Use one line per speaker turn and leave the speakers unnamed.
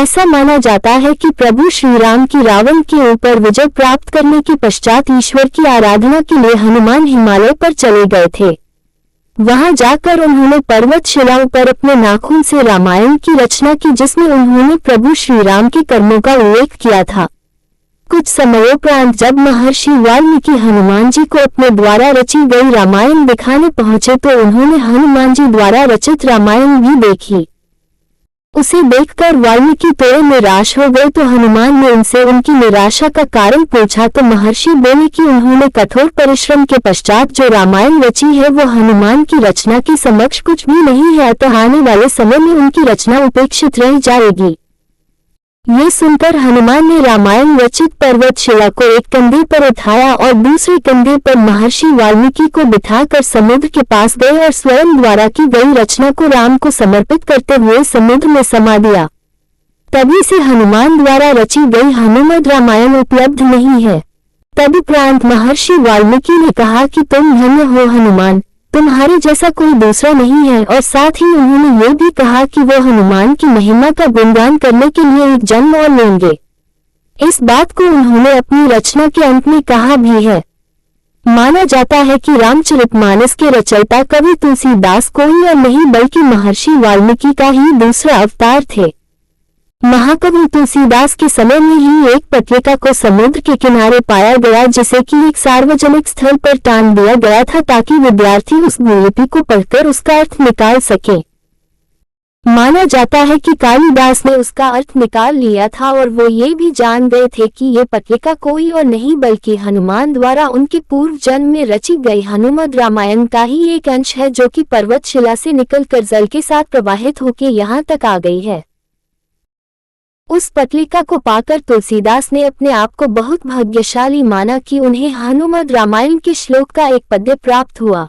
ऐसा माना जाता है कि प्रभु श्री राम की रावण के ऊपर विजय प्राप्त करने के पश्चात ईश्वर की आराधना के लिए हनुमान हिमालय पर चले गए थे। वहां जाकर उन्होंने पर्वत शिलाओं पर अपने नाखून से रामायण की रचना की, जिसमें उन्होंने प्रभु श्री राम के कर्मों का उल्लेख किया था। कुछ समयोपरांत जब महर्षि वाल्मीकि हनुमान जी को अपने द्वारा रची गई रामायण दिखाने पहुंचे तो उन्होंने हनुमान जी द्वारा रचित रामायण भी देखी। उसे देखकर वाल्मीकि थोड़े निराश हो गए तो हनुमान ने उनसे उनकी निराशा का कारण पूछा तो महर्षि बोले कि उन्होंने कठोर परिश्रम के पश्चात जो रामायण रची है वो हनुमान की रचना के समक्ष कुछ भी नहीं है, अतः आने वाले समय में उनकी रचना उपेक्षित रह जाएगी। ये सुनकर हनुमान ने रामायण रचित पर्वत शिला को एक कंधे पर उठाया और दूसरे कंधे पर महर्षि वाल्मीकि को बिठाकर समुद्र के पास गए और स्वयं द्वारा की गई रचना को राम को समर्पित करते हुए समुद्र में समा दिया। तभी से हनुमान द्वारा रची गई हनुमद रामायण उपलब्ध नहीं है। तदुपरांत महर्षि वाल्मीकि ने कहा कि तुम धन्य हो हनुमान, तुम्हारे जैसा कोई दूसरा नहीं है, और साथ ही उन्होंने ये भी कहा कि वो हनुमान की महिमा का गुणगान करने के लिए एक जन्म और लेंगे। इस बात को उन्होंने अपनी रचना के अंत में कहा भी है। माना जाता है कि रामचरितमानस के रचयिता कवि तुलसीदास कोई और नहीं बल्कि महर्षि वाल्मीकि का ही दूसरा अवतार थे। महाकवि तुलसीदास के समय में ही एक पत्रिका को समुद्र के किनारे पाया गया जिसे कि एक सार्वजनिक स्थल पर टांग दिया गया था ताकि विद्यार्थी उस लिपि को पढ़कर उसका अर्थ निकाल सके। माना जाता है कि कालिदास ने उसका अर्थ निकाल लिया था और वो ये भी जान गए थे कि ये पत्रिका कोई और नहीं बल्कि हनुमान द्वारा उनके पूर्व जन्म में रची गई हनुमद रामायण का ही एक अंश है, जो कि पर्वत शिला से निकलकर जल के साथ प्रवाहित होकर यहाँ तक आ गई है। उस पत्रिका को पाकर तुलसीदास ने अपने आप को बहुत भाग्यशाली माना कि उन्हें हनुमद रामायण के श्लोक का एक पद्य प्राप्त हुआ।